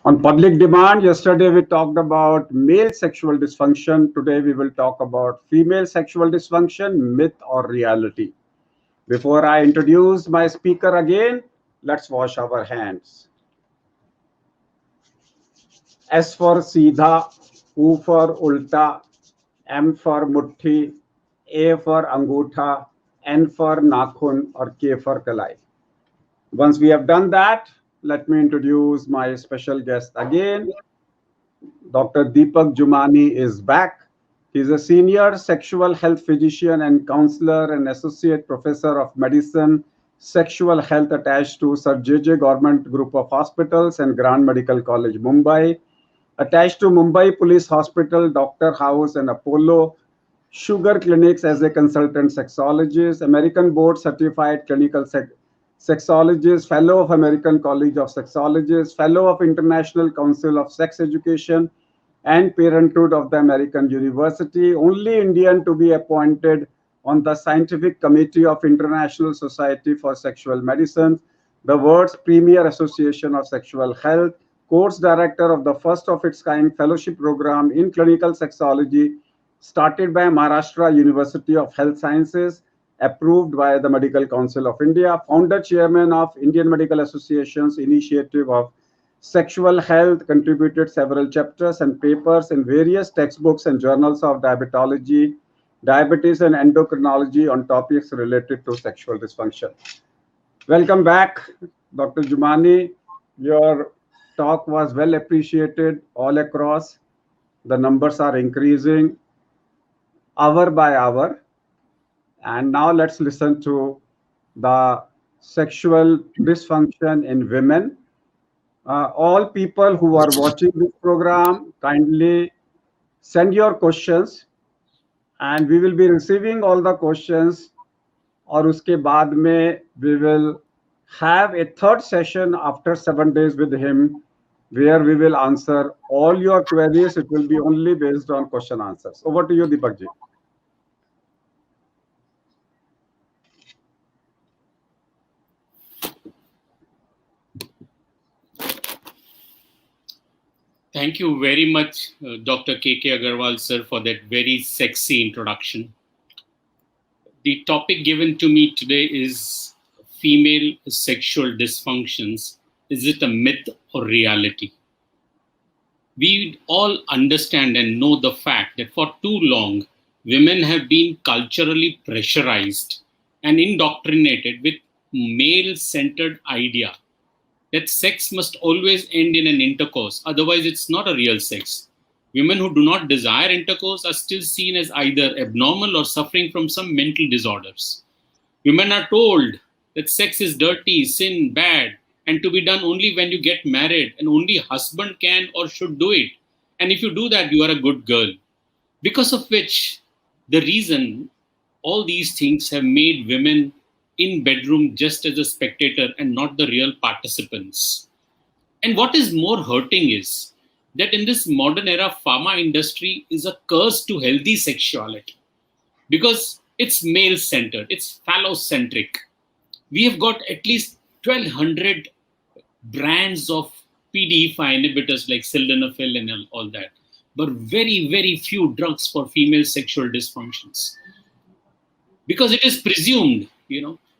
On public demand, yesterday we talked about male sexual dysfunction. Today we will talk about female sexual dysfunction, myth or reality. Before I introduce my speaker again, let's wash our hands. S for Seedha, U for Ulta, M for Mutti, A for Angutha, N for Nakhun, or K for Kalai. Once we have done that, let me introduce my special guest again. Dr. Deepak Jumani is back. He's a senior sexual health physician and counselor and associate professor of medicine, sexual health attached to Sir J.J. Government Group of Hospitals and Grand Medical College, Mumbai, attached to Mumbai Police Hospital, Doctor House, and Apollo Sugar Clinics as a consultant sexologist, American Board Certified Clinical Sexologist, Fellow of American College of Sexologists, Fellow of International Council of Sex Education, and Parenthood of the American University, only Indian to be appointed on the Scientific Committee of International Society for Sexual Medicine, the world's premier association of sexual health, course director of the first of its kind fellowship program in clinical sexology started by Maharashtra University of Health Sciences, approved by the Medical Council of India, founder chairman of Indian Medical Association's initiative of sexual health, contributed several chapters and papers in various textbooks and journals of diabetology, diabetes and endocrinology on topics related to sexual dysfunction. Welcome back, Dr. Jumani. Your talk was well appreciated all across. The numbers are increasing hour by hour. And now let's listen to the sexual dysfunction in women. All people who are watching this program, kindly send your questions and we will be receiving all the questions. और उसके बाद में we will have a third session after 7 days with him where we will answer all your queries. It will be only based on question answers. Over to you, Deepak ji. Thank you very much, Dr. K.K. Agarwal, sir, for that very sexy introduction. The topic given to me today is female sexual dysfunctions. Is it a myth or reality? We all understand and know the fact that for too long, women have been culturally pressurized and indoctrinated with male-centered idea that sex must always end in an intercourse, otherwise it's not a real sex. Women who do not desire intercourse are still seen as either abnormal or suffering from some mental disorders. Women are told that sex is dirty, sin, bad, and to be done only when you get married, and only husband can or should do it. And if you do that, you are a good girl. Because of which, the reason all these things have made women in bedroom just as a spectator and not the real participants. And what is more hurting is that in this modern era, pharma industry is a curse to healthy sexuality because it's male-centered, it's phallocentric. We have got at least 1,200 brands of PDE5 inhibitors like sildenafil and all that, but very, very few drugs for female sexual dysfunctions. Because it is presumed,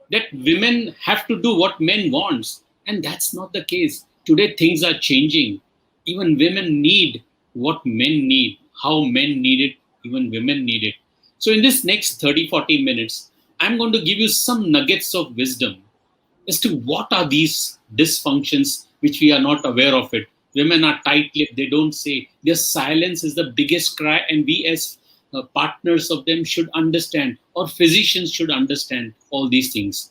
that women have to do what men wants, and that's not the case. Today things are changing. Even women need what men need, how men need it, even women need it. So in this next 30-40 minutes, I'm going to give you some nuggets of wisdom as to what are these dysfunctions which we are not aware of it. Women are tight-lipped, they don't say. Their silence is the biggest cry, and we as partners of them should understand, or physicians should understand all these things.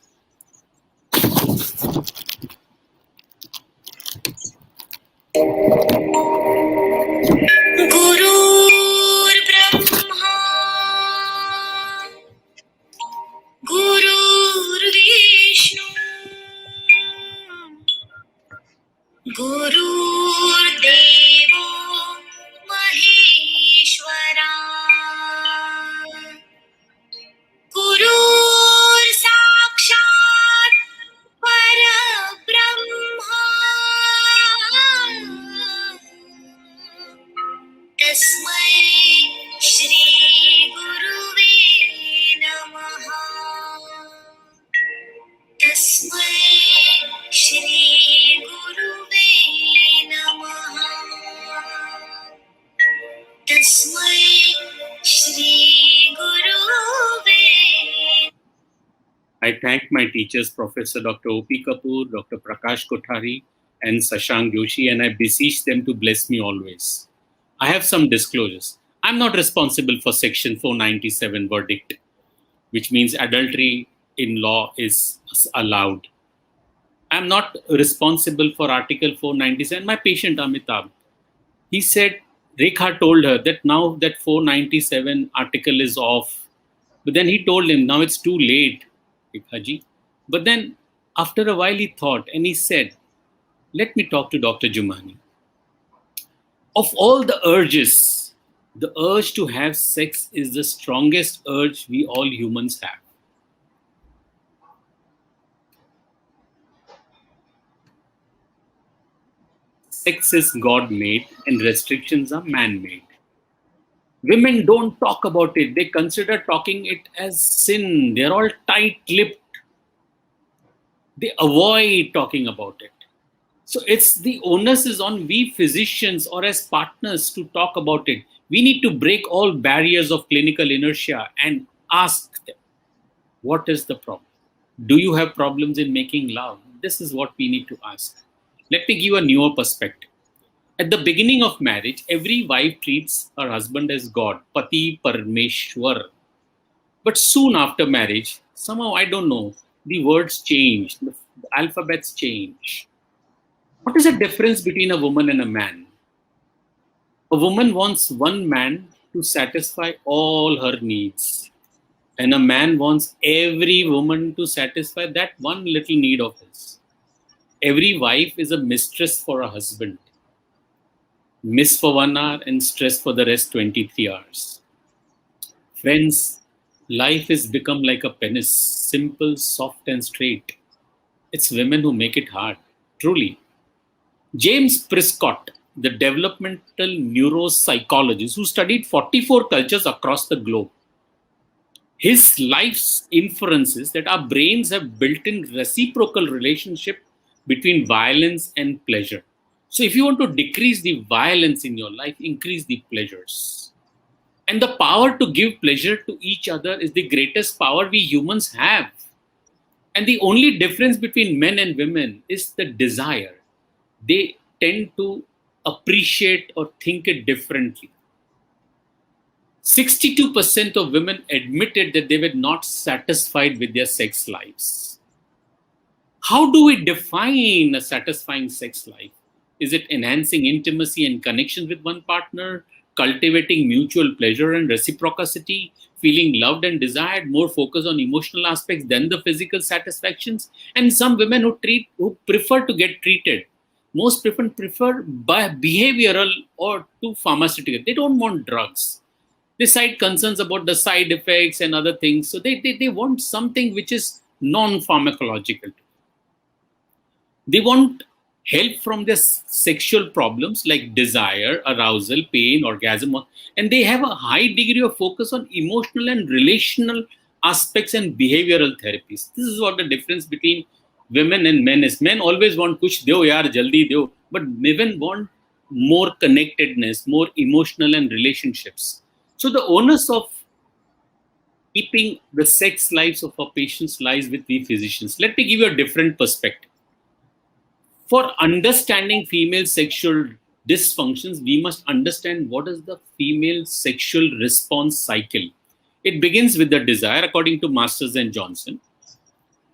I thank my teachers, Professor Dr. O.P. Kapoor, Dr. Prakash Kothari, and Sashank Joshi, and I beseech them to bless me always. I have some disclosures. I'm not responsible for Section 497 verdict, which means adultery in law is allowed. I'm not responsible for Article 497. My patient Amitabh, he said, Rekha told her that now that 497 article is off. But then he told him, now it's too late, Rekha ji. But then after a while he thought and he said, let me talk to Dr. Jumani. Of all the urges, the urge to have sex is the strongest urge we all humans have. Sex is God-made and restrictions are man-made. Women don't talk about it. They consider talking it as sin. They're all tight-lipped. They avoid talking about it. So it's the onus is on we physicians or as partners to talk about it. We need to break all barriers of clinical inertia and ask them, what is the problem? Do you have problems in making love? This is what we need to ask. Let me give a newer perspective. At the beginning of marriage, every wife treats her husband as God, Pati Parmeshwar. But soon after marriage, somehow, I don't know, the words change, the alphabets change. What is the difference between a woman and a man? A woman wants one man to satisfy all her needs. And a man wants every woman to satisfy that one little need of his. Every wife is a mistress for a husband. Miss for 1 hour and stress for the rest 23 hours. Friends, life has become like a penis, simple, soft and straight. It's women who make it hard, truly. James Prescott, the developmental neuropsychologist who studied 44 cultures across the globe, his life's inference is that our brains have built-in reciprocal relationship between violence and pleasure. So if you want to decrease the violence in your life, increase the pleasures. And the power to give pleasure to each other is the greatest power we humans have. And the only difference between men and women is the desire. They tend to appreciate or think it differently. 62% of women admitted that they were not satisfied with their sex lives. How do we define a satisfying sex life? Is it enhancing intimacy and connection with one partner, cultivating mutual pleasure and reciprocity, feeling loved and desired, more focus on emotional aspects than the physical satisfactions? And some women who prefer to get treated, most prefer by behavioral or to pharmaceutical. They don't want drugs. They cite concerns about the side effects and other things. So they want something which is non-pharmacological. They want help from their sexual problems like desire, arousal, pain, orgasm, and they have a high degree of focus on emotional and relational aspects and behavioral therapies. This is what the difference between women and men is. Men always want kuch deo yaar, jaldi deo, but women want more connectedness, more emotional and relationships. So the onus of keeping the sex lives of our patients lies with we physicians. Let me give you a different perspective. For understanding female sexual dysfunctions, we must understand what is the female sexual response cycle. It begins with the desire, according to Masters and Johnson.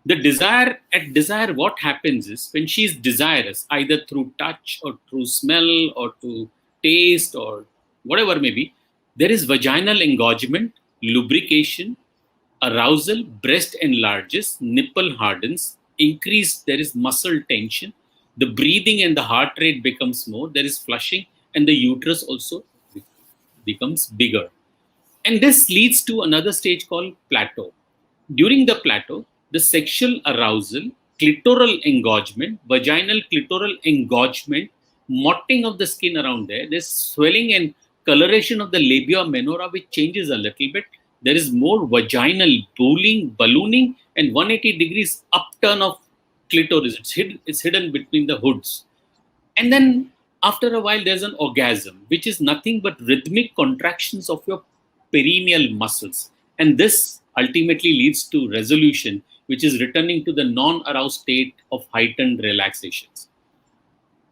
The desire, what happens is when she is desirous, either through touch or through smell or to taste or whatever may be, there is vaginal engorgement, lubrication, arousal, breast enlarges, nipple hardens, there is muscle tension, the breathing and the heart rate becomes more, there is flushing, and the uterus also becomes bigger. And this leads to another stage called plateau. During the plateau, the sexual arousal, clitoral engorgement, vaginal clitoral engorgement, motting of the skin around there, there's swelling and coloration of the labia minora, which changes a little bit. There is more vaginal ballooning and 180 degrees upturn of clitoris. It's hidden between the hoods. And then after a while, there's an orgasm, which is nothing but rhythmic contractions of your perineal muscles. And this ultimately leads to resolution, which is returning to the non-aroused state of heightened relaxations.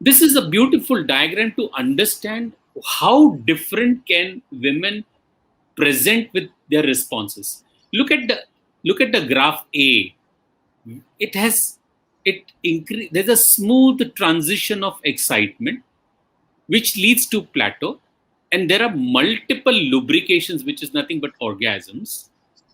This is a beautiful diagram to understand how different can women present with their responses. Look at the graph A. It has there's a smooth transition of excitement which leads to plateau, and there are multiple lubrications, which is nothing but orgasms,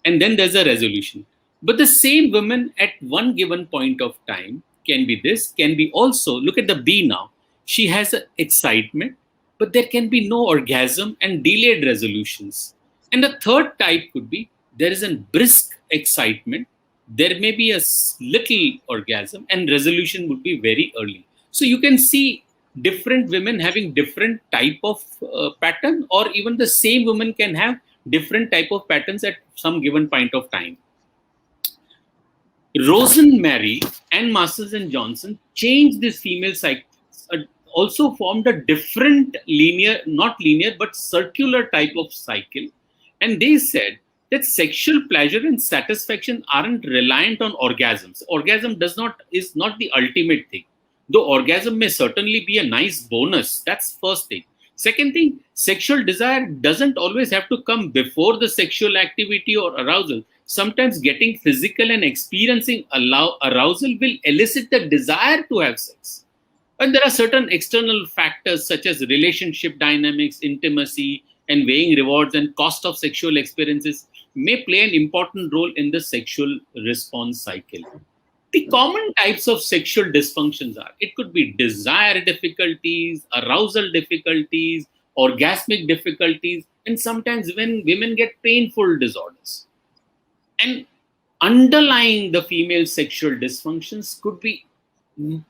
and then there's a resolution. But the same woman at one given point of time can be this, can be also, look at the B now, she has excitement, but there can be no orgasm and delayed resolutions. And the third type could be there is a brisk excitement, there may be a little orgasm, and resolution would be very early. So you can see different women having different type of pattern, or even the same woman can have different type of patterns at some given point of time. Rosenmary and Masters and Johnson changed this female cycle, also formed a different linear, not linear, but circular type of cycle. And they said that sexual pleasure and satisfaction aren't reliant on orgasms. Orgasm is not the ultimate thing. Though orgasm may certainly be a nice bonus. That's first thing. Second thing, sexual desire doesn't always have to come before the sexual activity or arousal. Sometimes getting physical and experiencing arousal will elicit the desire to have sex. And there are certain external factors such as relationship dynamics, intimacy, and weighing rewards and cost of sexual experiences may play an important role in the sexual response cycle. The common types of sexual dysfunctions are, it could be desire difficulties, arousal difficulties, orgasmic difficulties, and sometimes when women get painful disorders. And underlying the female sexual dysfunctions could be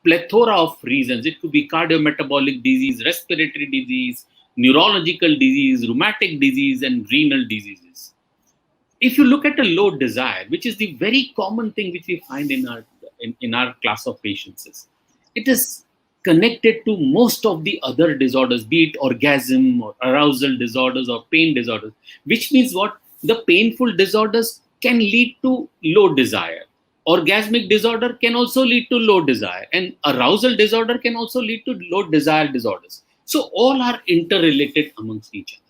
plethora of reasons. It could be cardiometabolic disease, respiratory disease, neurological disease, rheumatic disease, and renal diseases. If you look at a low desire, which is the very common thing which we find in our class of patients, it is connected to most of the other disorders, be it orgasm or arousal disorders or pain disorders, which means what? The painful disorders can lead to low desire. Orgasmic disorder can also lead to low desire, and arousal disorder can also lead to low desire disorders. So all are interrelated amongst each other.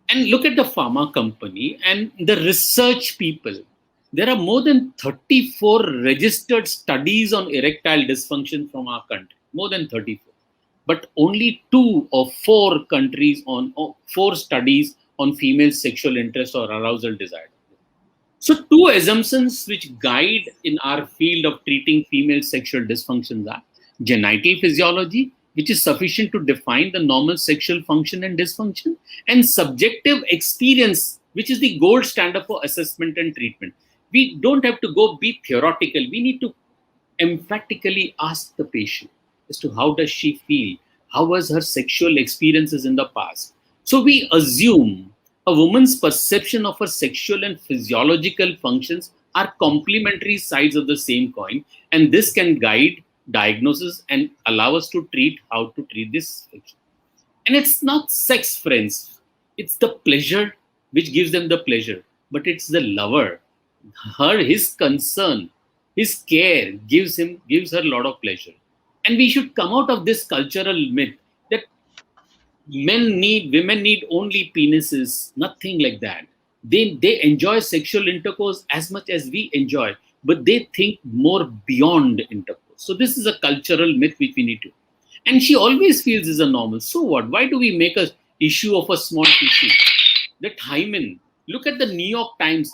And look at the pharma company and the research people. There are more than 34 registered studies on erectile dysfunction from our country, more than 34. But only 2 or 4 countries or 4 studies on female sexual interest or arousal desire. So 2 assumptions which guide in our field of treating female sexual dysfunctions are genital physiology, which is sufficient to define the normal sexual function and dysfunction, and subjective experience, which is the gold standard for assessment and treatment. We don't have to go be theoretical. We need to emphatically ask the patient as to how does she feel, how was her sexual experiences in the past. So we assume a woman's perception of her sexual and physiological functions are complementary sides of the same coin, and this can guide diagnosis and allow us to treat how to treat this function. And it's not sex, friends. It's the pleasure which gives them the pleasure, but it's the lover. His concern, his care gives her a lot of pleasure. And we should come out of this cultural myth that women need only penises, nothing like that. They enjoy sexual intercourse as much as we enjoy, but they think more beyond intercourse. So this is a cultural myth which we need to. And she always feels is a normal. So what? Why do we make an issue of a small tissue? That hymen. Look at the New York Times.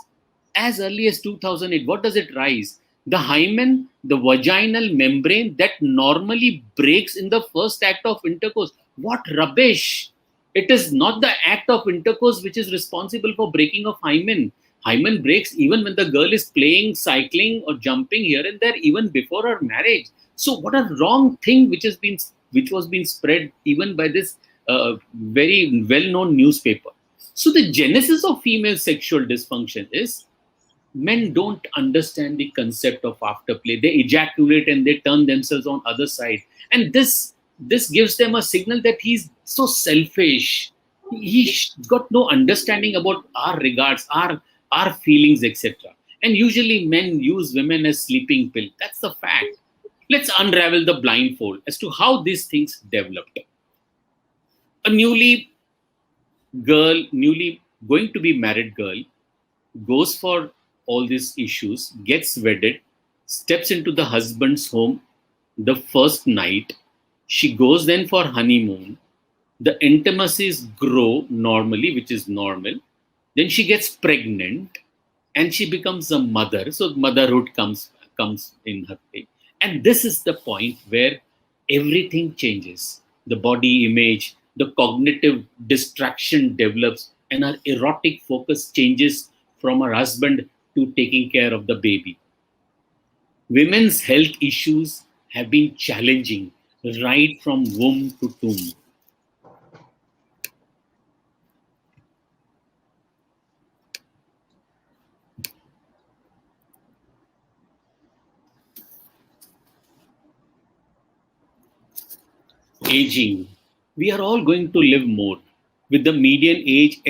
As early as 2008, what does it rise? The hymen, the vaginal membrane that normally breaks in the first act of intercourse. What rubbish! It is not the act of intercourse which is responsible for breaking of hymen. Hymen breaks even when the girl is playing, cycling, or jumping here and there, even before her marriage. So, what a wrong thing which was being spread even by this very well-known newspaper. So, the genesis of female sexual dysfunction is Men don't understand the concept of afterplay. They ejaculate and they turn themselves on other side, and this gives them a signal that he's so selfish. He's got no understanding about our regards, our feelings, etc. And usually men use women as sleeping pill. That's the fact. Let's unravel the blindfold as to how these things developed. A newly going to be married girl goes for all these issues, gets wedded, steps into the husband's home the first night. She goes then for honeymoon. The intimacies grow normally, which is normal. Then she gets pregnant and she becomes a mother. So motherhood comes in her way. And this is the point where everything changes. The body image, the cognitive distraction develops, and her erotic focus changes from her husband to taking care of the baby. Women's health issues have been challenging right from womb to tomb. Aging. We are all going to live more, with the median age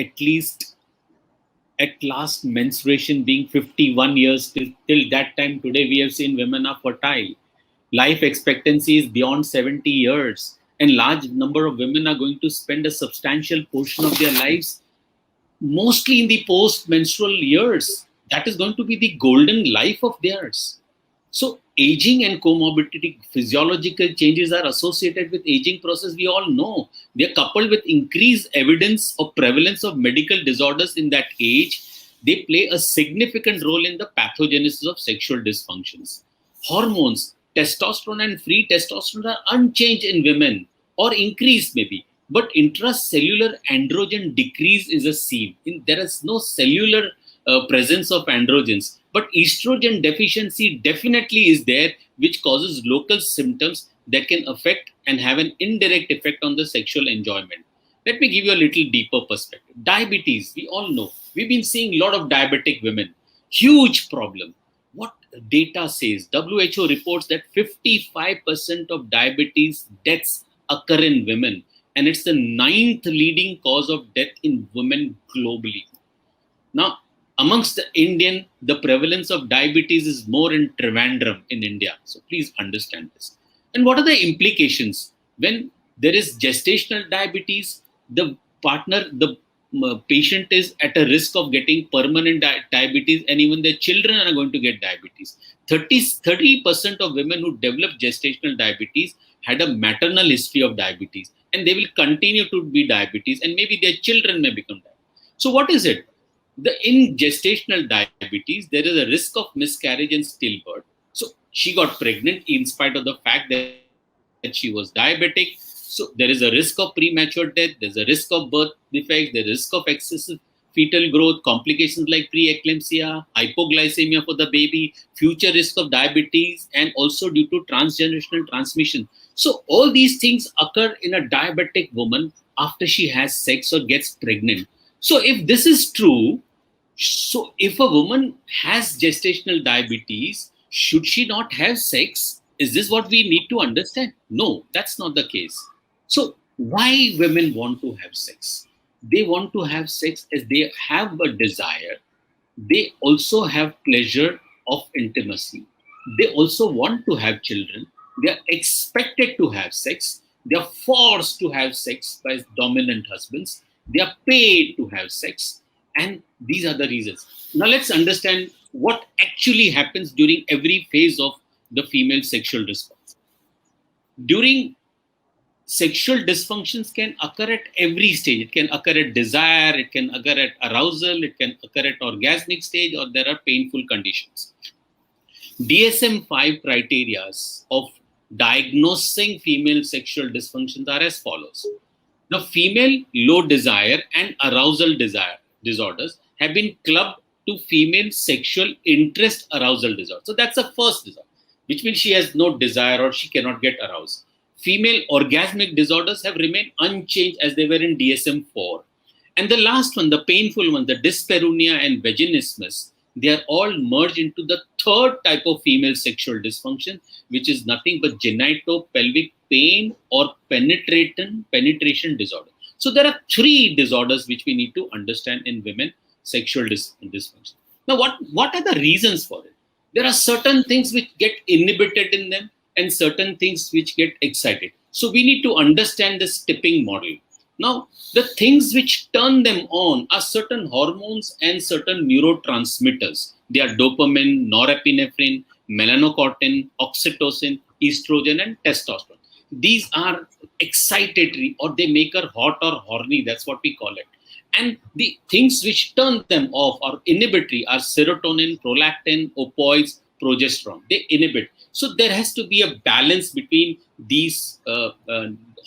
at last menstruation being 51 years. Till that time today, we have seen women are fertile. Life expectancy is beyond 70 years, and large number of women are going to spend a substantial portion of their lives mostly in the post-menstrual years. That is going to be the golden life of theirs. So aging and comorbidity, physiological changes are associated with aging process. We all know they are coupled with increased evidence of prevalence of medical disorders in that age. They play a significant role in the pathogenesis of sexual dysfunctions. Hormones, testosterone and free testosterone are unchanged in women or increased maybe, but intracellular androgen decrease is a seen. There is no cellular presence of androgens, but estrogen deficiency definitely is there, which causes local symptoms that can affect and have an indirect effect on the sexual enjoyment. Let me give you a little deeper perspective. Diabetes, we all know. We've been seeing a lot of diabetic women. Huge problem. What data says, WHO reports that 55% of diabetes deaths occur in women, and it's the 9th leading cause of death in women globally. Now, amongst the Indian, the prevalence of diabetes is more in Trivandrum in India. So please understand this. And what are the implications? When there is gestational diabetes, the patient is at a risk of getting permanent diabetes, and even their children are going to get diabetes. 30% of women who develop gestational diabetes had a maternal history of diabetes, and they will continue to be diabetes, and maybe their children may become diabetes. So what is it? In gestational diabetes, there is a risk of miscarriage and stillbirth. So she got pregnant in spite of the fact that she was diabetic. So there is a risk of premature death. There's a risk of birth defects. There's a risk of excessive fetal growth, complications like preeclampsia, hypoglycemia for the baby, future risk of diabetes, and also due to transgenerational transmission. So all these things occur in a diabetic woman after she has sex or gets pregnant. So if this is true, so if a woman has gestational diabetes, should she not have sex? Is this what we need to understand? No, that's not the case. So why women want to have sex? They want to have sex as they have a desire. They also have pleasure of intimacy. They also want to have children. They are expected to have sex. They are forced to have sex by dominant husbands. They are paid to have sex. And these are the reasons. Now let's understand what actually happens during every phase of the female sexual response. During sexual dysfunctions can occur at every stage. It can occur at desire, it can occur at arousal, it can occur at orgasmic stage, or there are painful conditions. DSM-5 criteria of diagnosing female sexual dysfunctions are as follows. The female low desire and arousal disorders have been clubbed to female sexual interest arousal disorder. So that's the first disorder, which means she has no desire or she cannot get aroused. Female orgasmic disorders have remained unchanged as they were in DSM-4. And the last one, the painful one, the dyspareunia and vaginismus, they are all merged into the third type of female sexual dysfunction, which is nothing but genitopelvic pain or penetration disorder. So there are three disorders which we need to understand in women sexual dysfunction. Now, what are the reasons for it? There are certain things which get inhibited in them and certain things which get excited. So we need to understand this tipping model. Now, the things which turn them on are certain hormones and certain neurotransmitters. They are dopamine, norepinephrine, melanocortin, oxytocin, estrogen, and testosterone. These are excitatory, or they make her hot or horny. That's what we call it. And the things which turn them off or inhibitory are serotonin, prolactin, opioids, progesterone. They inhibit. So there has to be a balance between these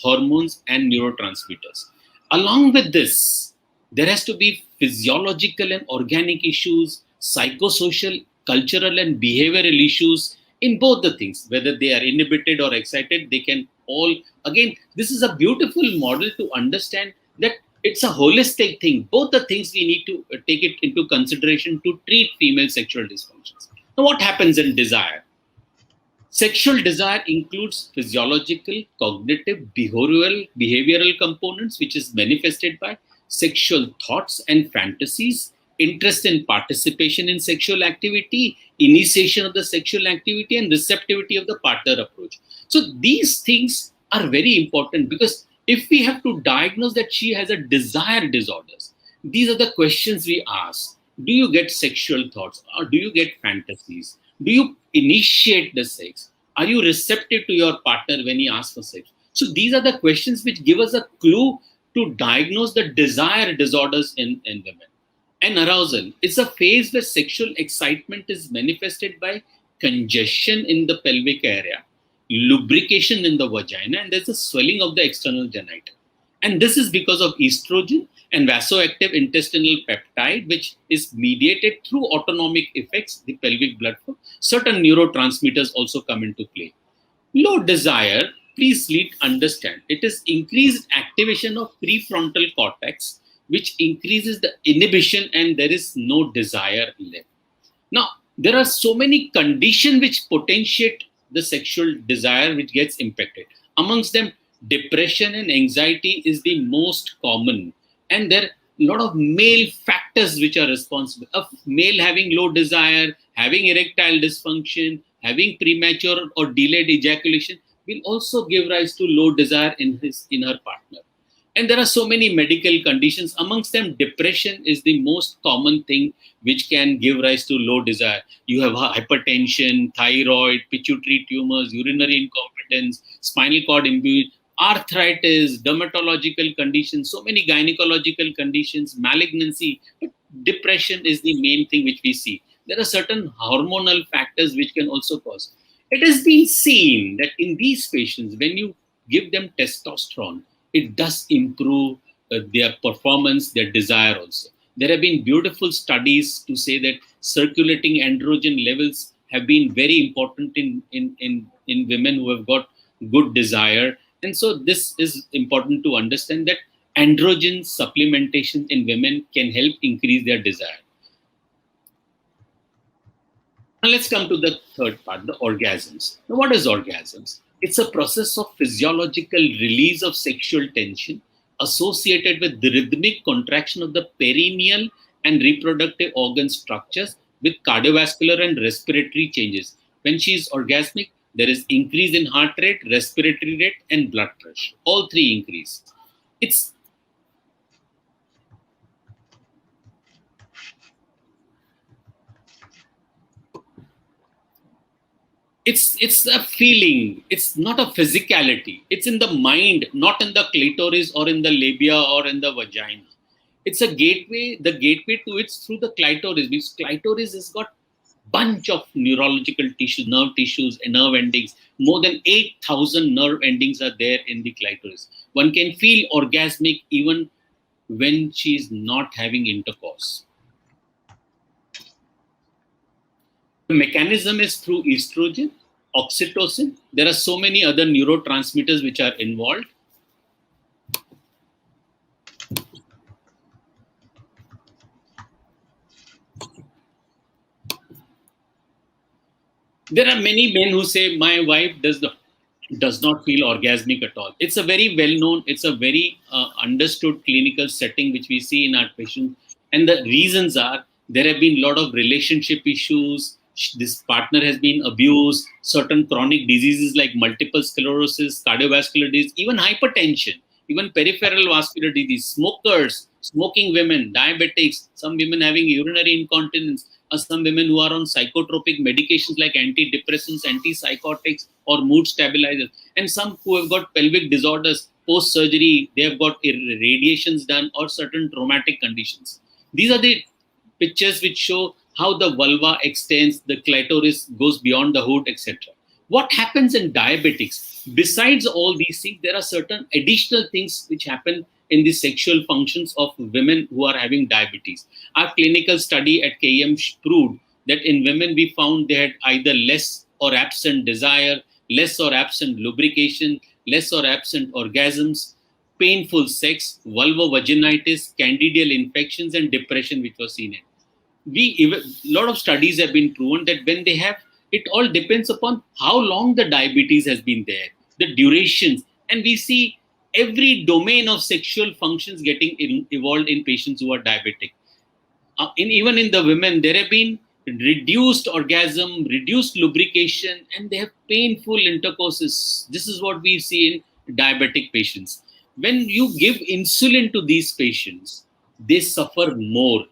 hormones and neurotransmitters. Along with this, there has to be physiological and organic issues, psychosocial, cultural, and behavioral issues in both the things. Whether they are inhibited or excited, they can all, again, this is a beautiful model to understand that it's a holistic thing. Both the things we need to take it into consideration to treat female sexual dysfunctions. Now, what happens in desire? Sexual desire includes physiological, cognitive, behavioral components, which is manifested by sexual thoughts and fantasies, interest and participation in sexual activity, initiation of the sexual activity, and receptivity of the partner approach. So these things are very important, because if we have to diagnose that she has a desire disorders, these are the questions we ask. Do you get sexual thoughts, or do you get fantasies? Do you initiate the sex? Are you receptive to your partner when he asks for sex? So these are the questions which give us a clue to diagnose the desire disorders in women. And arousal is a phase where sexual excitement is manifested by congestion in the pelvic area, lubrication in the vagina, and there's a swelling of the external genital. And this is because of estrogen and vasoactive intestinal peptide, which is mediated through autonomic effects, the pelvic blood flow. Certain neurotransmitters also come into play. Low desire, please understand, it is increased activation of prefrontal cortex, which increases the inhibition, and there is no desire left. Now, there are so many conditions which potentiate the sexual desire which gets impacted. Amongst them, depression and anxiety is the most common. And there are a lot of male factors which are responsible. A male having low desire, having erectile dysfunction, having premature or delayed ejaculation will also give rise to low desire in her partner. And there are so many medical conditions. Amongst them, depression is the most common thing which can give rise to low desire. You have hypertension, thyroid, pituitary tumors, urinary incompetence, spinal cord injury, arthritis, dermatological conditions, so many gynecological conditions, malignancy. But depression is the main thing which we see. There are certain hormonal factors which can also cause. It has been seen that in these patients, when you give them testosterone, it does improve their performance, their desire also. There have been beautiful studies to say that circulating androgen levels have been very important in women who have got good desire. And so this is important to understand that androgen supplementation in women can help increase their desire. Now let's come to the third part, the orgasms. Now, what is orgasms? It's a process of physiological release of sexual tension associated with the rhythmic contraction of the perineal and reproductive organ structures with cardiovascular and respiratory changes. When she is orgasmic, there is increase in heart rate, respiratory rate, and blood pressure. All three increase. It's a feeling. It's not a physicality. It's in the mind, not in the clitoris or in the labia or in the vagina. It's a gateway. The gateway to it's through the clitoris, because clitoris has got bunch of neurological tissues, nerve tissues, and nerve endings. More than 8,000 nerve endings are there in the clitoris. One can feel orgasmic even when she is not having intercourse. The mechanism is through estrogen, oxytocin. There are so many other neurotransmitters which are involved. There are many men who say, my wife does not feel orgasmic at all. It's a very well known, it's a very understood clinical setting which we see in our patients. And the reasons are there have been a lot of relationship issues. This partner has been abused, certain chronic diseases like multiple sclerosis, cardiovascular disease, even hypertension, even peripheral vascular disease, smokers, smoking women, diabetics, some women having urinary incontinence, some women who are on psychotropic medications like antidepressants, antipsychotics, or mood stabilizers, and some who have got pelvic disorders post surgery, they have got radiations done, or certain traumatic conditions. These are the pictures which show how the vulva extends, the clitoris goes beyond the hood, etc. What happens in diabetics? Besides all these things, there are certain additional things which happen in the sexual functions of women who are having diabetes. Our clinical study at KM proved that in women we found they had either less or absent desire, less or absent lubrication, less or absent orgasms, painful sex, vulvovaginitis, candidal infections, and depression, which was seen in. Lot of studies have been proven that when they have, it all depends upon how long the diabetes has been there, the durations, and we see every domain of sexual functions getting evolved in patients who are diabetic. Even in the women, there have been reduced orgasm, reduced lubrication, and they have painful intercourses. This is what we see in diabetic patients. When you give insulin to these patients, they suffer more.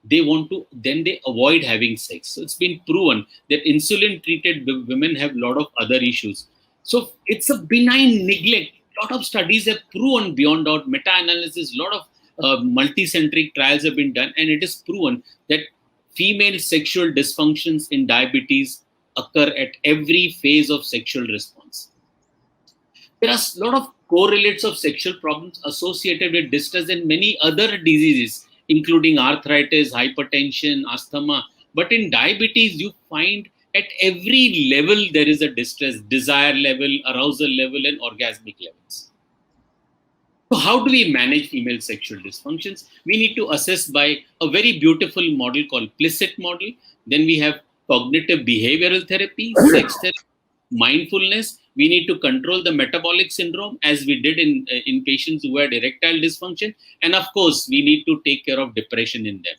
They want to, then they avoid having sex. So it's been proven that insulin treated women have a lot of other issues. So it's a benign neglect. A lot of studies have proven beyond doubt, meta-analysis, a lot of multicentric trials have been done, and it is proven that female sexual dysfunctions in diabetes occur at every phase of sexual response. There are a lot of correlates of sexual problems associated with distress and many other diseases, including arthritis, hypertension, asthma. But in diabetes, you find at every level there is a distress, desire level, arousal level, and orgasmic levels. So how do we manage female sexual dysfunctions? We need to assess by a very beautiful model called Plicit model. Then we have cognitive behavioral therapy, sex therapy, mindfulness. We need to control the metabolic syndrome as we did in patients who had erectile dysfunction. And of course, we need to take care of depression in them.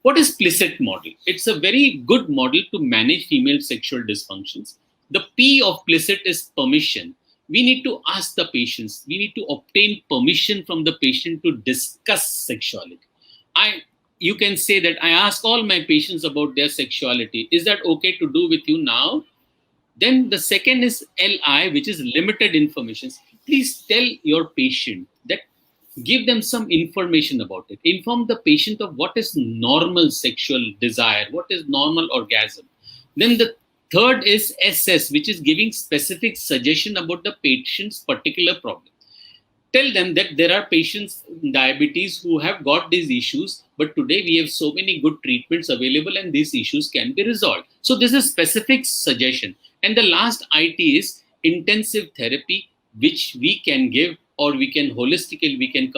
What is Plicit model? It's a very good model to manage female sexual dysfunctions. The P of Plicit is permission. We need to ask the patients, we need to obtain permission from the patient to discuss sexuality. You can say that I ask all my patients about their sexuality. Is that okay to do with you now? Then the second is LI, which is limited information. Please tell your patient that, give them some information about it. Inform the patient of what is normal sexual desire, what is normal orgasm. Then the third is SS, which is giving specific suggestion about the patient's particular problem. Tell them that there are patients with diabetes who have got these issues, but today we have so many good treatments available and these issues can be resolved. So this is specific suggestion. And the last IT is intensive therapy, which we can give, or we can holistically, we can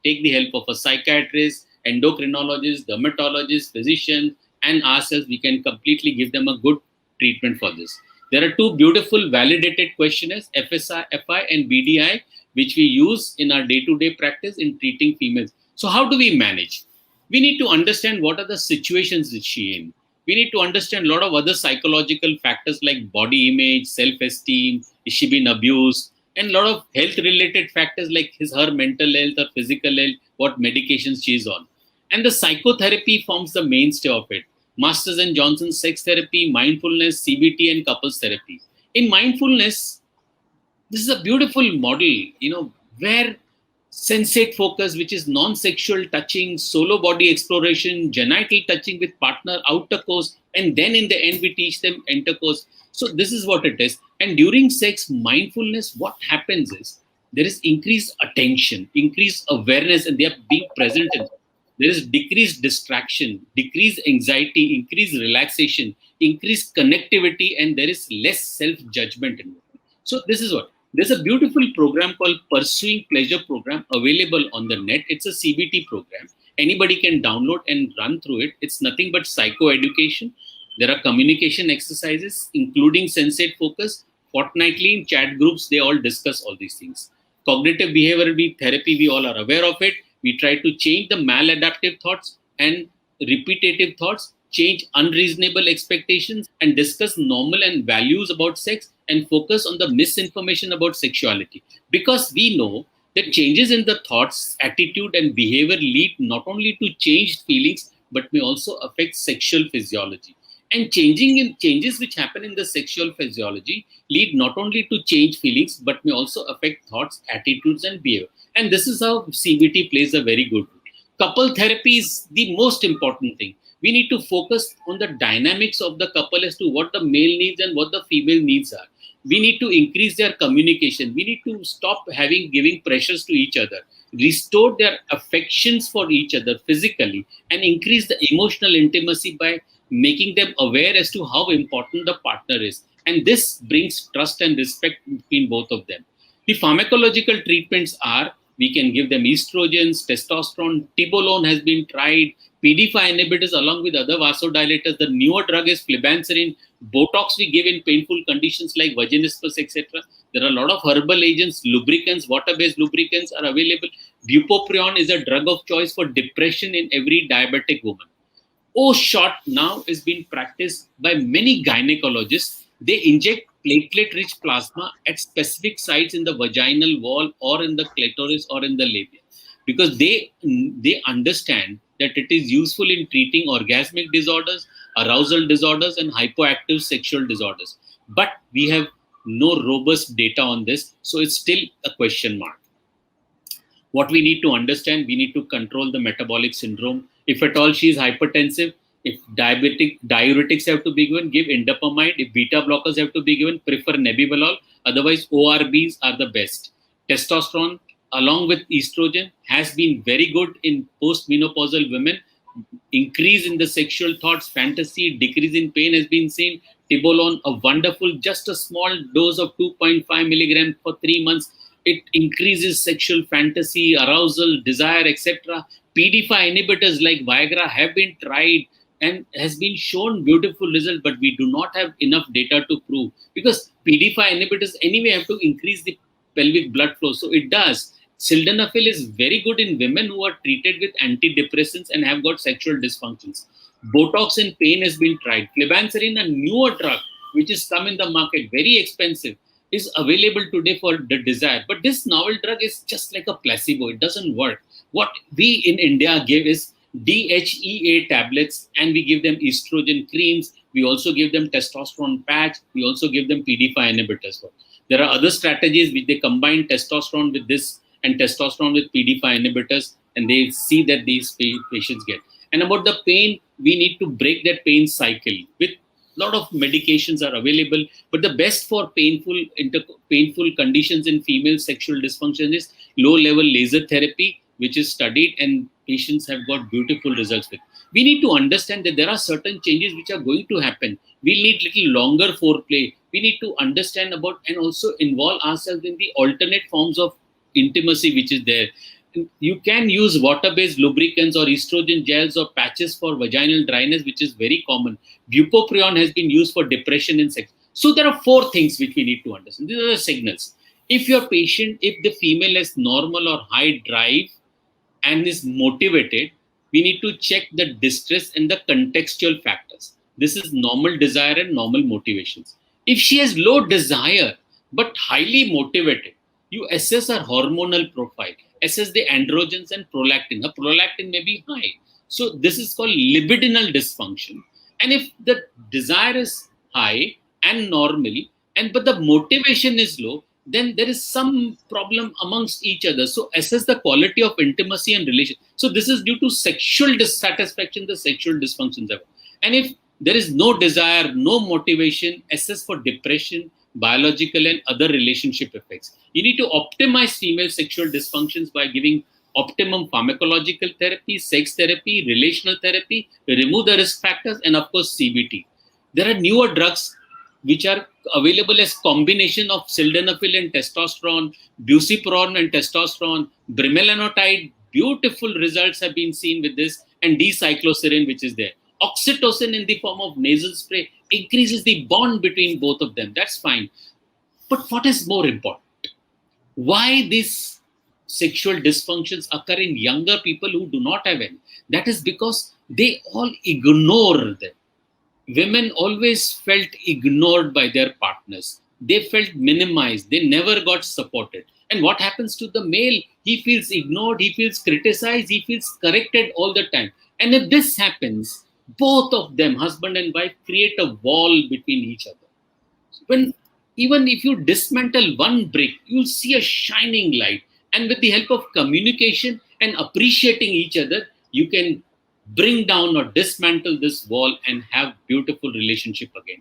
take the help of a psychiatrist, endocrinologist, dermatologist, physician, and ourselves. We can completely give them a good treatment for this. There are two beautiful validated questionnaires, FSI, FI, and BDI, which we use in our day-to-day practice in treating females. So how do we manage? We need to understand what are the situations that she in. We need to understand a lot of other psychological factors like body image, self-esteem, is she been abused, and a lot of health-related factors like her mental health or physical health, what medications she is on. And the psychotherapy forms the mainstay of it. Masters and Johnson sex therapy, mindfulness, CBT, and couples therapy. In mindfulness, this is a beautiful model, where sensate focus, which is non-sexual touching, solo body exploration, genital touching with partner, outer course, and then in the end we teach them intercourse. So this is what it is. And during sex, mindfulness, what happens is there is increased attention, increased awareness, and they are being present in. There is decreased distraction, decreased anxiety, increased relaxation, increased connectivity, and there is less self-judgment in it. So this is what. There's a beautiful program called Pursuing Pleasure program available on the net. It's a CBT program. Anybody can download and run through it. It's nothing but psychoeducation. There are communication exercises, including sensate focus. Fortnightly in chat groups, they all discuss all these things. Cognitive behavioral therapy, we all are aware of it. We try to change the maladaptive thoughts and repetitive thoughts, change unreasonable expectations, and discuss normal and values about sex and focus on the misinformation about sexuality. Because we know that changes in the thoughts, attitude, and behavior lead not only to changed feelings but may also affect sexual physiology. And changes which happen in the sexual physiology lead not only to change feelings but may also affect thoughts, attitudes, and behavior. And this is how CBT plays a very good role. Couple therapy is the most important thing. We need to focus on the dynamics of the couple as to what the male needs and what the female needs are. We need to increase their communication. We need to stop giving pressures to each other, restore their affections for each other physically, and increase the emotional intimacy by making them aware as to how important the partner is. And this brings trust and respect between both of them. The pharmacological treatments are, we can give them estrogens, testosterone, tibolone has been tried, PD5 inhibitors along with other vasodilators. The newer drug is flibanserin. Botox we give in painful conditions like vaginismus, etc. There are a lot of herbal agents, lubricants, water-based lubricants are available. Bupropion is a drug of choice for depression in every diabetic woman. O-shot now is being practiced by many gynecologists. They inject platelet-rich plasma at specific sites in the vaginal wall or in the clitoris or in the labia, because they understand that it is useful in treating orgasmic disorders, arousal disorders, and hypoactive sexual disorders. But we have no robust data on this, so it's still a question mark. What we need to understand, we need to control the metabolic syndrome. If at all she is hypertensive, if diuretics have to be given, give indapamide. If beta blockers have to be given, prefer nebivolol. Otherwise, ORBs are the best. Testosterone, along with estrogen, has been very good in postmenopausal women. Increase in the sexual thoughts, fantasy, decrease in pain has been seen. Tibolone, a wonderful, just a small dose of 2.5 milligrams for 3 months. It increases sexual fantasy, arousal, desire, etc. PD5 inhibitors like Viagra have been tried and has been shown beautiful results, but we do not have enough data to prove, because PD5 inhibitors anyway have to increase the pelvic blood flow. So it does. Sildenafil is very good in women who are treated with antidepressants and have got sexual dysfunctions. Botox in pain has been tried. Flibanserin, a newer drug which has come in the market, very expensive, is available today for the desire. But this novel drug is just like a placebo. It doesn't work. What we in India give is DHEA tablets, and we give them estrogen creams. We also give them testosterone patch. We also give them PD5 inhibitors. There are other strategies which they combine testosterone with this and testosterone with PD5 inhibitors, and they see that these patients get. And about the pain, we need to break that pain cycle. With a lot of medications are available, but the best for painful conditions in female sexual dysfunction is low-level laser therapy, which is studied and patients have got beautiful results with. We need to understand that there are certain changes which are going to happen. We need little longer foreplay. We need to understand about and also involve ourselves in the alternate forms of intimacy which is there. You can use water-based lubricants or estrogen gels or patches for vaginal dryness, which is very common. Bupropion has been used for depression in sex. So there are 4 things which we need to understand. These are the signals. If your patient, if the female has normal or high drive and is motivated, we need to check the distress and the contextual factors. This is normal desire and normal motivations. If she has low desire but highly motivated, you assess her hormonal profile, assess the androgens and prolactin. Her prolactin may be high. So this is called libidinal dysfunction. And if the desire is high and normal, but the motivation is low, then there is some problem amongst each other. So assess the quality of intimacy and relation. So this is due to sexual dissatisfaction, the sexual dysfunctions. And if there is no desire, no motivation, assess for depression, biological and other relationship effects. You need to optimize female sexual dysfunctions by giving optimum pharmacological therapy, sex therapy, relational therapy, remove the risk factors, and of course CBT. There are newer drugs which are available as combination of sildenafil and testosterone, bupropion and testosterone, bremelanotide. Beautiful results have been seen with this, and D-cycloserine, which is there. Oxytocin in the form of nasal spray increases the bond between both of them. That's fine. But what is more important? Why these sexual dysfunctions occur in younger people who do not have any? That is because they all ignore them. Women always felt ignored by their partners. They felt minimized. They never got supported. And what happens to the male? He feels ignored, he feels criticized, he feels corrected all the time. And if this happens, both of them, husband and wife, create a wall between each other. When even if you dismantle one brick, you'll see a shining light. And with the help of communication and appreciating each other, you can bring down or dismantle this wall and have beautiful relationship again.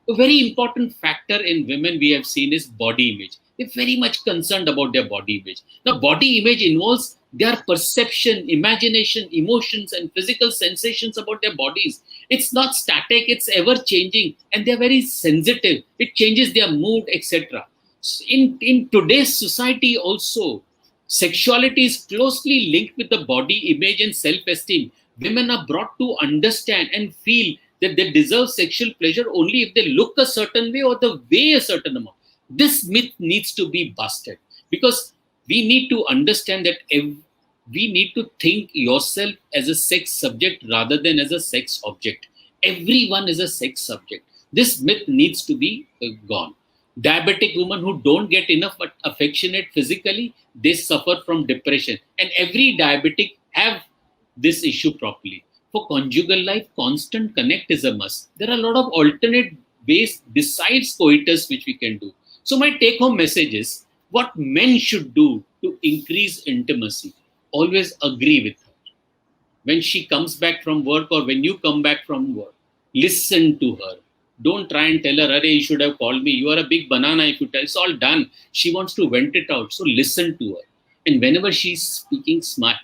A very important factor in women we have seen is body image. They're very much concerned about their body image. Now, body image involves their perception, imagination, emotions, and physical sensations about their bodies. It's not static, it's ever changing, and they're very sensitive. It changes their mood, etc. In today's society, also, sexuality is closely linked with the body image and self esteem. Women are brought to understand and feel that they deserve sexual pleasure only if they look a certain way or the weigh a certain amount. This myth needs to be busted, because we need to understand that we need to think yourself as a sex subject rather than as a sex object. Everyone is a sex subject. This myth needs to be gone. Diabetic women who don't get enough affectionate physically, they suffer from depression. And every diabetic have this issue properly. For conjugal life, constant connect is a must. There are a lot of alternate ways besides coitus which we can do. So my take home message is what men should do to increase intimacy. Always agree with her. When she comes back from work or when you come back from work, listen to her. Don't try and tell her, "Arey, you should have called me. You are a big banana if you tell." It's all done. She wants to vent it out. So listen to her. And whenever she's speaking, smile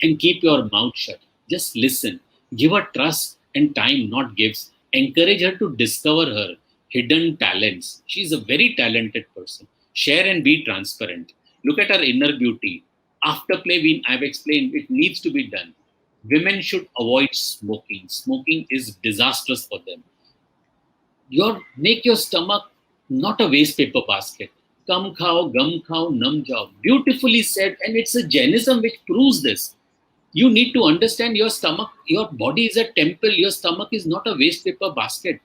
and keep your mouth shut. Just listen. Give her trust and time, not gifts. Encourage her to discover her hidden talents. She's a very talented person. Share and be transparent. Look at her inner beauty. After play, I've explained it needs to be done. Women should avoid smoking. Smoking is disastrous for them. Make your stomach not a waste paper basket. Kam khao, gum khao, nam jao. Beautifully said, and it's a Jainism which proves this. You need to understand your stomach, your body is a temple, your stomach is not a waste paper basket.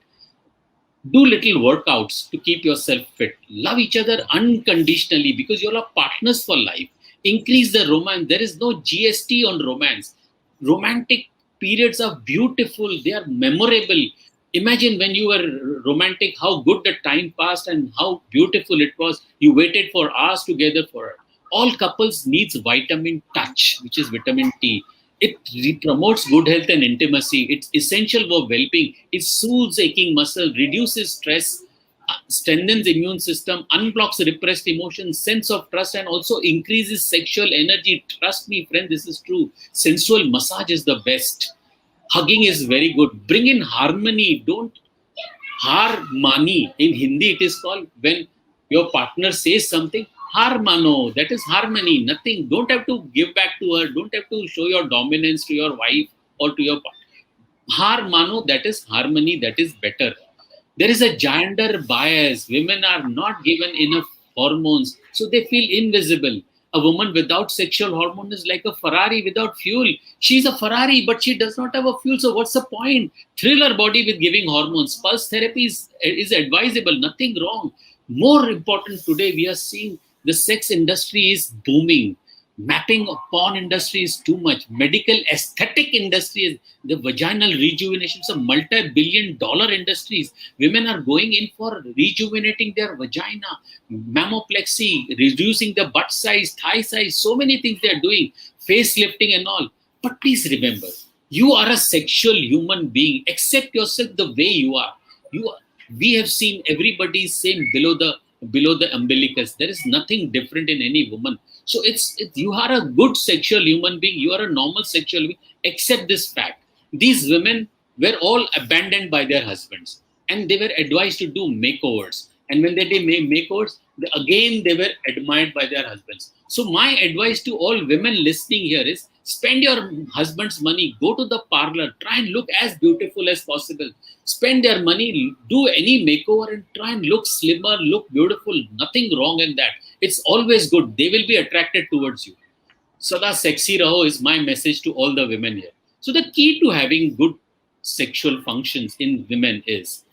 Do little workouts to keep yourself fit. Love each other unconditionally because you're partners for life. Increase the romance. There is no GST on romance. Romantic periods are beautiful. They are memorable. Imagine when you were romantic, how good the time passed and how beautiful it was. You waited for hours together for it. All couples needs vitamin touch, which is vitamin T. It promotes good health and intimacy. It's essential for well-being. It soothes aching muscle, reduces stress, strengthens immune system, unblocks repressed emotions, sense of trust, and also increases sexual energy. Trust me, friend, this is true. Sensual massage is the best. Hugging is very good. Bring in harmony. Don't harmony. In Hindi, it is called when your partner says something. Harmano, that is harmony. Nothing. Don't have to give back to her. Don't have to show your dominance to your wife or to your partner. Harmano, that is harmony. That is better. There is a gender bias. Women are not given enough hormones, so they feel invisible. A woman without sexual hormone is like a Ferrari without fuel. She's a Ferrari, but she does not have a fuel. So what's the point? Thrill her body with giving hormones. Pulse therapy is advisable. Nothing wrong. More important today, we are seeing the sex industry is booming. Mapping of porn industry is too much. Medical aesthetic industry is the vaginal rejuvenation. It's a multi-billion-dollar industries. Women are going in for rejuvenating their vagina, mammoplexy, reducing the butt size, thigh size, so many things they are doing, facelifting and all. But please remember, you are a sexual human being. Accept yourself the way you are. We have seen everybody same below the umbilicus. There is nothing different in any woman. So you are a good sexual human being. You are a normal sexual being. Accept this fact. These women were all abandoned by their husbands and they were advised to do makeovers. And when they did makeovers, again they were admired by their husbands. So my advice to all women listening here is spend your husband's money, go to the parlor, try and look as beautiful as possible. Spend their money, do any makeover and try and look slimmer, look beautiful. Nothing wrong in that. It's always good. They will be attracted towards you. Sada sexy raho is my message to all the women here. So the key to having good sexual functions in women is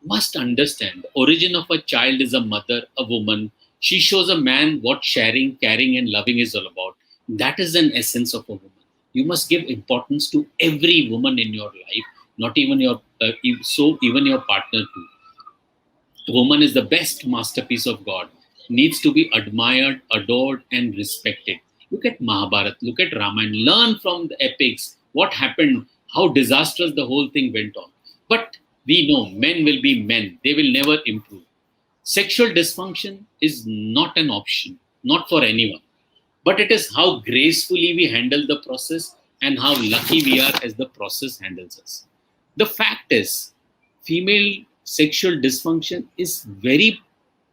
must understand the origin of a child is a mother, a woman. She shows a man what sharing, caring, and loving is all about. That is an essence of a woman. You must give importance to every woman in your life, not even your even your partner too. The woman is the best masterpiece of God, needs to be admired, adored, and respected. Look at Mahabharata, look at Ramayana, learn from the epics what happened, how disastrous the whole thing went on. But we know men will be men, they will never improve. Sexual dysfunction is not an option, not for anyone, but it is how gracefully we handle the process and how lucky we are as the process handles us. The fact is, female sexual dysfunction is very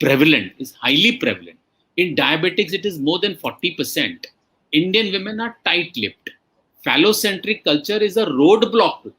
prevalent, is highly prevalent. In diabetics, it is more than 40%. Indian women are tight-lipped. Phallocentric culture is a roadblock.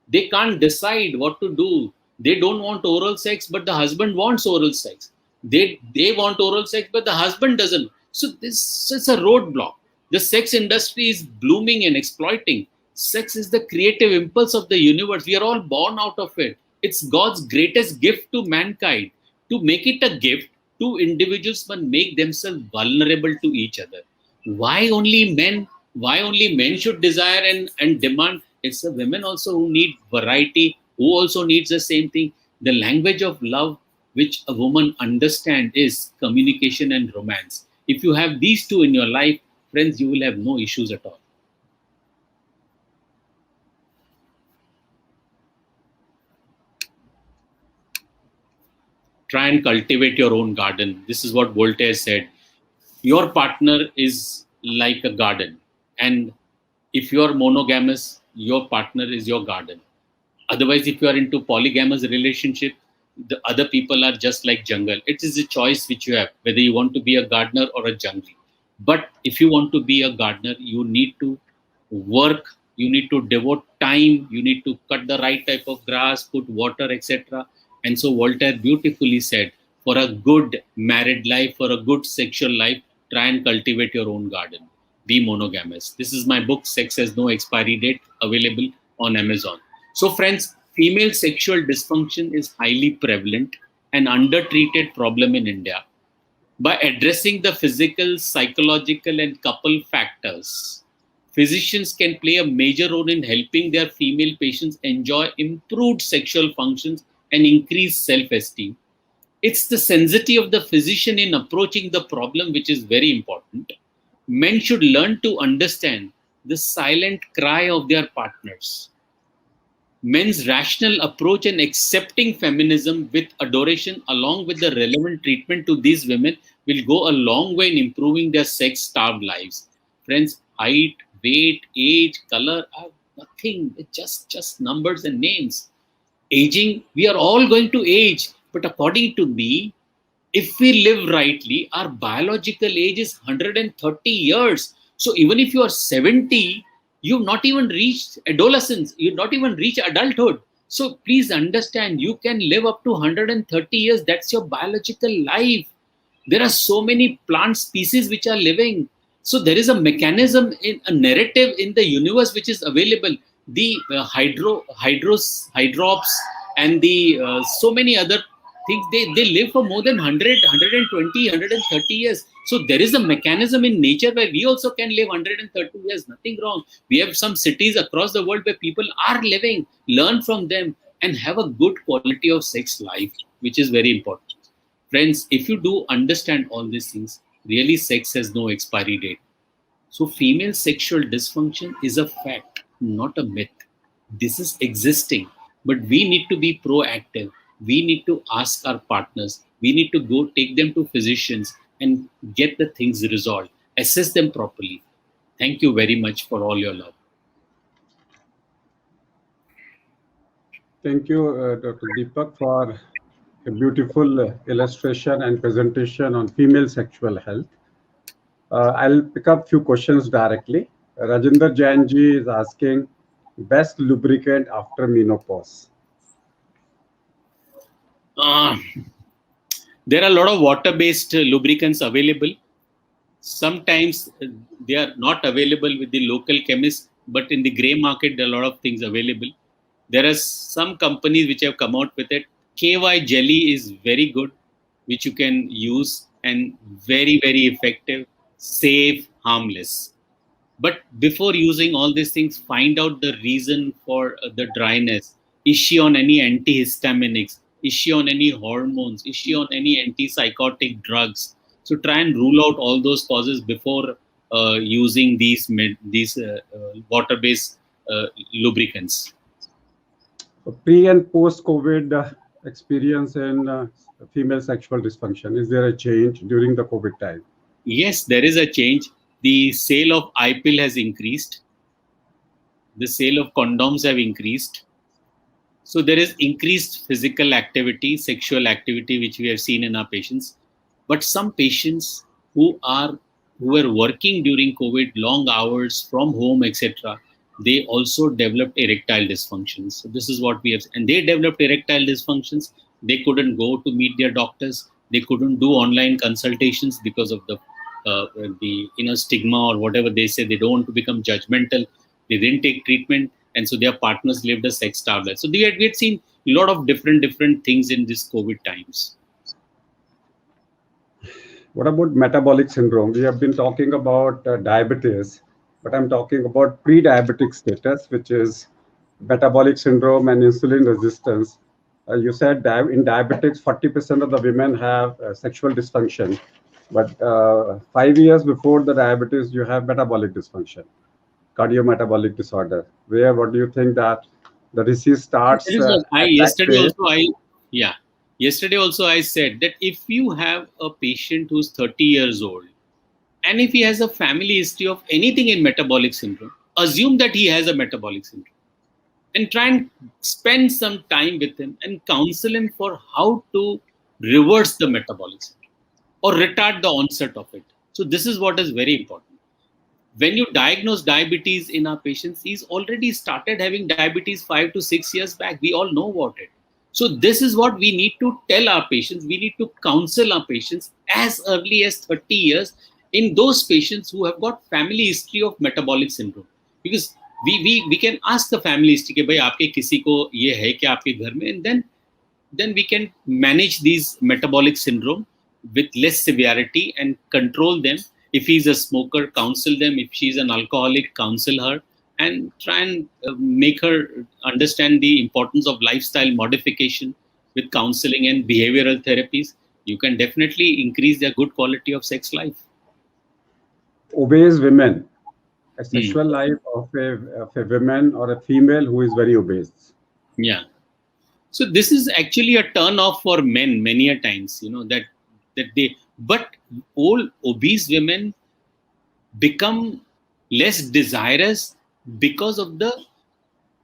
They can't decide what to do. They don't want oral sex, but the husband wants oral sex. They want oral sex, but the husband doesn't. So this is a roadblock. The sex industry is blooming and exploiting. Sex is the creative impulse of the universe. We are all born out of it. It's God's greatest gift to mankind. To make it a gift, two individuals must make themselves vulnerable to each other. Why only men? Why only men should desire and demand? It's the women also who need variety, who also needs the same thing. The language of love which a woman understands is communication and romance. If you have these two in your life, friends, you will have no issues at all. Try and cultivate your own garden. This is what Voltaire said. Your partner is like a garden. And if you are monogamous, your partner is your garden. Otherwise, if you are into polygamous relationship, the other people are just like jungle. It is a choice which you have, whether you want to be a gardener or a jungle. But if you want to be a gardener, you need to work, you need to devote time, you need to cut the right type of grass, put water, etc. And so Voltaire beautifully said, for a good married life, for a good sexual life, try and cultivate your own garden. Be monogamous. This is my book, Sex Has No Expiry Date, available on Amazon. So friends, female sexual dysfunction is highly prevalent and undertreated problem in India. By addressing the physical, psychological, and couple factors, physicians can play a major role in helping their female patients enjoy improved sexual functions and increased self-esteem. It's the sensitivity of the physician in approaching the problem which is very important. Men should learn to understand the silent cry of their partners. Men's rational approach and accepting feminism with adoration along with the relevant treatment to these women will go a long way in improving their sex-starved lives. Friends, height, weight, age, color are nothing. It's just numbers and names. Aging, we are all going to age. But according to me, if we live rightly, our biological age is 130 years. So even if you are 70, you've not even reached adolescence, you've not even reached adulthood. So please understand, you can live up to 130 years. That's your biological life. There are so many plant species which are living. So there is a mechanism, in a narrative in the universe which is available. The hydrops and the so many other things, they live for more than 100, 120, 130 years. So there is a mechanism in nature where we also can live 130 years, nothing wrong. We have some cities across the world where people are living, learn from them and have a good quality of sex life, which is very important. Friends, if you do understand all these things, really sex has no expiry date. So female sexual dysfunction is a fact, not a myth. This is existing, but we need to be proactive. We need to ask our partners. We need to go take them to physicians and get the things resolved. Assess them properly. Thank you very much for all your love. Thank you, Dr. Deepak, for a beautiful illustration and presentation on female sexual health. I'll pick up few questions directly. Rajinder Jain ji is asking, best lubricant after menopause. There are a lot of water-based lubricants available. Sometimes they are not available with the local chemist, but in the gray market, there are a lot of things available. There are some companies which have come out with it. KY jelly is very good, which you can use, and very, very effective, safe, harmless. But before using all these things, find out the reason for the dryness. Is she on any antihistaminics? Is she on any hormones? Is she on any antipsychotic drugs? So try and rule out all those causes before using these water-based lubricants. Pre and post COVID experience in female sexual dysfunction. Is there a change during the COVID time? Yes, there is a change. The sale of IPIL has increased. The sale of condoms have increased. So there is increased physical activity, sexual activity, which we have seen in our patients. But some patients who were working during COVID, long hours from home, etc., they also developed erectile dysfunctions. So this is what we have, and they developed erectile dysfunctions. They couldn't go to meet their doctors. They couldn't do online consultations because of the stigma or whatever they say. They don't want to become judgmental. They didn't take treatment, and so their partners lived a sex-starved life. So we had seen a lot of different things in this COVID times. What about metabolic syndrome? We have been talking about diabetes, but I'm talking about pre-diabetic status, which is metabolic syndrome and insulin resistance. You said in diabetics, 40% of the women have sexual dysfunction, but 5 years before the diabetes, you have metabolic dysfunction, cardiometabolic disorder. What do you think that the disease starts Yesterday also I said that if you have a patient who's 30 years old, and if he has a family history of anything in metabolic syndrome, assume that he has a metabolic syndrome and try and spend some time with him and counsel him for how to reverse the metabolic syndrome or retard the onset of it. So this is what is very important. When you diagnose diabetes in our patients, he's already started having diabetes 5 to 6 years back. We all know about it. So this is what we need to tell our patients. We need to counsel our patients as early as 30 years in those patients who have got family history of metabolic syndrome. Because we can ask the family history, कि भाई आपके किसी को ये है क्या आपके घर में, and then we can manage these metabolic syndrome with less severity and control them. If he's a smoker, counsel them. If she's an alcoholic, counsel her and try and make her understand the importance of lifestyle modification with counseling and behavioral therapies. You can definitely increase their good quality of sex life. Obese women, a sexual life of a woman or a female who is very obese. Yeah. So this is actually a turn off for men many a times, but all obese women become less desirous because of the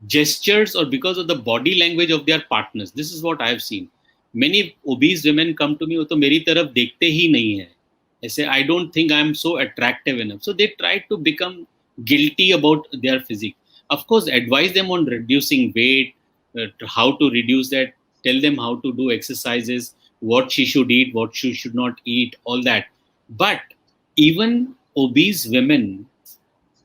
gestures or because of the body language of their partners. This is what I have seen. Many obese women come to me, वो तो मेरी तरफ देखते ही नहीं है. I say, I don't think I am so attractive enough. So they try to become guilty about their physique. Of course, advise them on reducing weight, how to reduce that, tell them how to do exercises, what she should eat, what she should not eat, all that. But even obese women,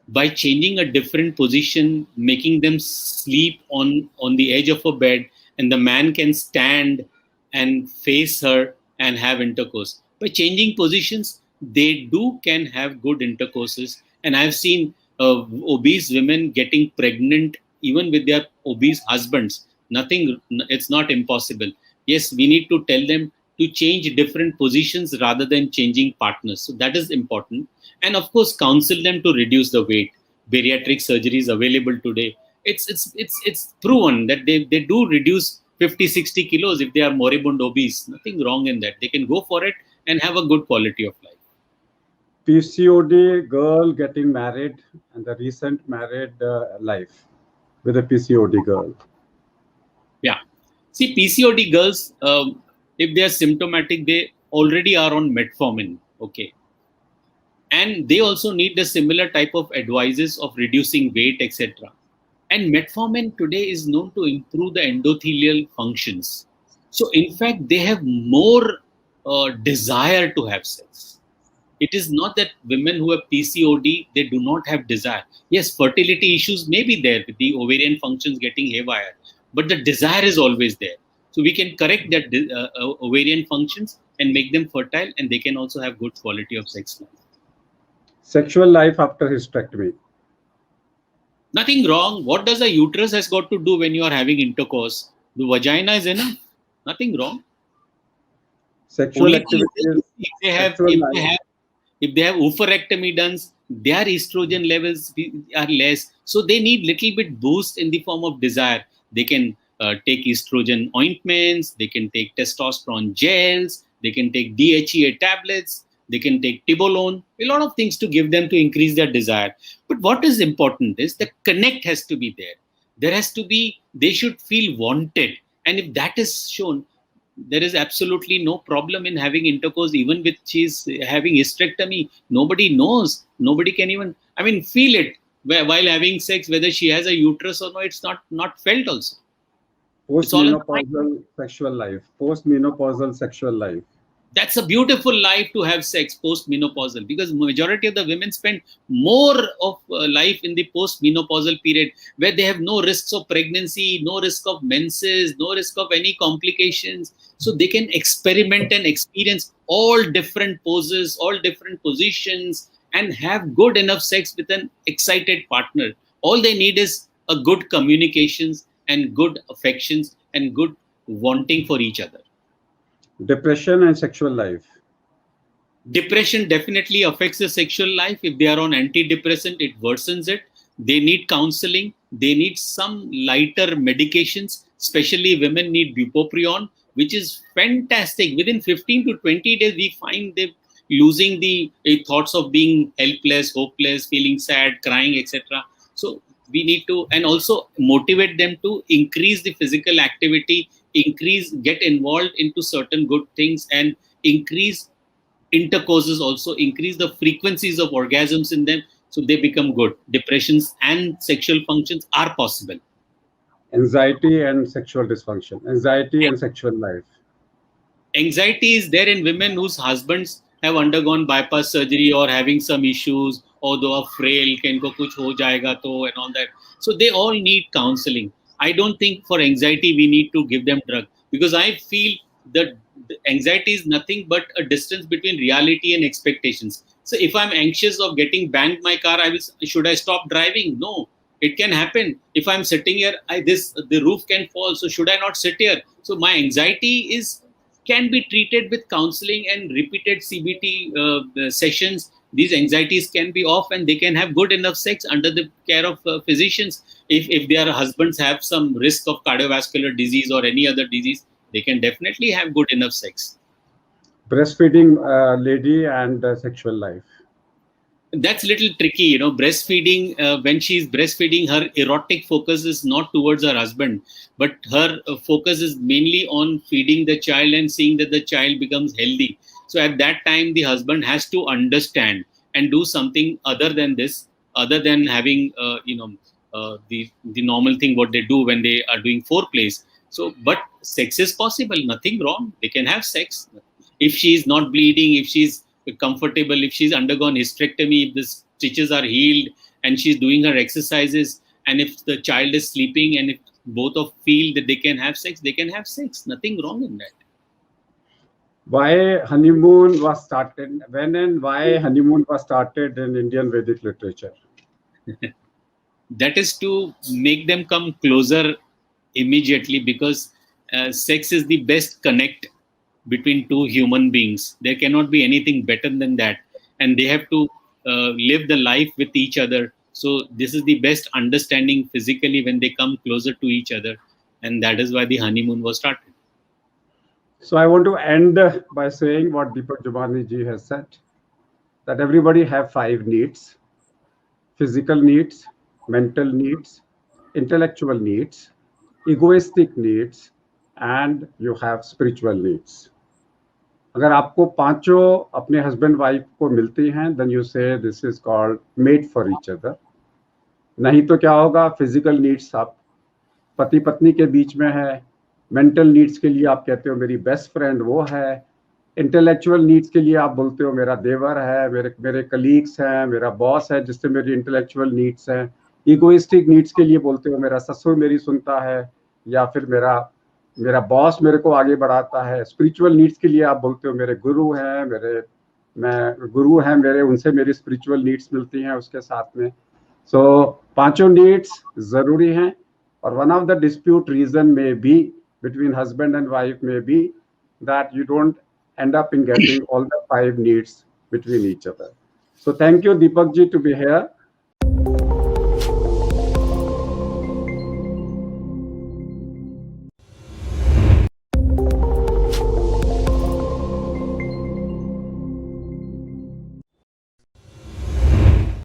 by changing a different position, making them sleep on the edge of a bed, and the man can stand and face her and have intercourse. By changing positions, they can have good intercourses. And I've seen obese women getting pregnant even with their obese husbands. It's not impossible. Yes, we need to tell them to change different positions rather than changing partners. So that is important. And of course, counsel them to reduce the weight. Bariatric surgery is available today. It's proven that they do reduce 50, 60 kilos if they are moribund obese. Nothing wrong in that. They can go for it and have a good quality of life. PCOD girl getting married and the recent married life with a PCOD girl. Yeah. See, PCOD girls, If they are symptomatic, they already are on metformin. Okay. And they also need the similar type of advices of reducing weight, etc. And metformin today is known to improve the endothelial functions. So, in fact, they have more desire to have sex. It is not that women who have PCOD, they do not have desire. Yes, fertility issues may be there with the ovarian functions getting haywire, but the desire is always there. So we can correct that ovarian functions and make them fertile, and they can also have good quality of sex life. Sexual life after hysterectomy. Nothing wrong. What does a uterus has got to do when you are having intercourse? The vagina is enough. Nothing wrong. Sexual Only activities, if they have sexual life. if they have oophorectomy done, their estrogen levels are less, so they need little bit boost in the form of desire. They can take estrogen ointments, they can take testosterone gels, they can take DHEA tablets, they can take tibolone, a lot of things to give them to increase their desire. But what is important is the connect has to be there. There has to be, they should feel wanted, and if that is shown, there is absolutely no problem in having intercourse, even with she's having hysterectomy. Nobody knows. Nobody can even, I mean, feel it while having sex, whether she has a uterus or no. It's not felt also. It's all in the mind. Postmenopausal sexual life. Postmenopausal sexual life. That's a beautiful life to have sex post-menopausal, because majority of the women spend more of life in the post-menopausal period, where they have no risks of pregnancy, no risk of menses, no risk of any complications. So they can experiment and experience all different poses, all different positions, and have good enough sex with an excited partner. All they need is a good communications and good affections and good wanting for each other. Depression and sexual life. Depression definitely affects the sexual life. If they are on antidepressant, it worsens it. They need counseling. They need some lighter medications. Especially women need bupropion, which is fantastic. Within 15 to 20 days, we find they losing the thoughts of being helpless, hopeless, feeling sad, crying, etc. So we need to, and also motivate them to increase the physical activity, get involved into certain good things, and increase intercourses, also increase the frequencies of orgasms in them, so they become good. Depressions and sexual functions are possible. Anxiety and sexual dysfunction. Anxiety and sexual life. Anxiety is there in women whose husbands have undergone bypass surgery or having some issues, or they are frail, can go kuch ho jayega to, and all that. So they all need counseling. I don't think for anxiety we need to give them drug, because I feel that anxiety is nothing but a distance between reality and expectations. So if I'm anxious of getting banged my car, should I stop driving? No, it can happen. If I'm sitting here, the roof can fall. So should I not sit here? So my anxiety can be treated with counseling and repeated CBT sessions. These anxieties can be off, and they can have good enough sex under the care of physicians. If their husbands have some risk of cardiovascular disease or any other disease, they can definitely have good enough sex. Breastfeeding lady and sexual life. That's a little tricky, breastfeeding. When she's breastfeeding, her erotic focus is not towards her husband, but her focus is mainly on feeding the child and seeing that the child becomes healthy. So at that time, the husband has to understand and do something other than this, other than having the normal thing what they do when they are doing foreplays. So but sex is possible, nothing wrong, they can have sex if she is not bleeding, if she's comfortable, if she's undergone hysterectomy, if the stitches are healed and she's doing her exercises, and if the child is sleeping, and if both of feel that they can have sex, they can have sex. Nothing wrong in that. Why honeymoon was started? When and why honeymoon was started in Indian Vedic literature? That is to make them come closer immediately, because sex is the best connect between two human beings. There cannot be anything better than that, and they have to live the life with each other. So this is the best understanding physically when they come closer to each other, and that is why the honeymoon was started. So I want to end by saying what Deepak Jubani ji has said, that everybody have 5 needs: physical needs, mental needs, intellectual needs, egoistic needs, and you have spiritual needs. अगर आपको पांचों अपने husband wife को मिलती हैं, then you say this is called made for each other. नहीं तो क्या होगा, फिजिकल नीड्स आप पति पत्नी के बीच में है, मेंटल नीड्स के लिए आप कहते हो मेरी बेस्ट फ्रेंड वो है, इंटेलेक्चुअल नीड्स के लिए आप बोलते हो मेरा देवर है, मेरे कलीग्स हैं, मेरा बॉस है जिससे मेरी इंटेलेक्चुअल नीड्स हैं, इगोइस्टिक नीड्स के लिए बोलते हो मेरा ससुर मेरी सुनता है, या फिर मेरा बॉस मेरे को आगे बढ़ाता है। स्पिरिचुअल नीड्स के लिए आप बोलते हो मेरे गुरु हैं, गुरु हैं मेरे, उनसे मेरी स्पिरिचुअल नीड्स मिलती हैं उसके साथ में। सो पांचों नीड्स जरूरी हैं, और one of the dispute region में भी between husband and wife may be that you don't end up in getting all the 5 needs between each other. So thank you, Deepak ji, to be here.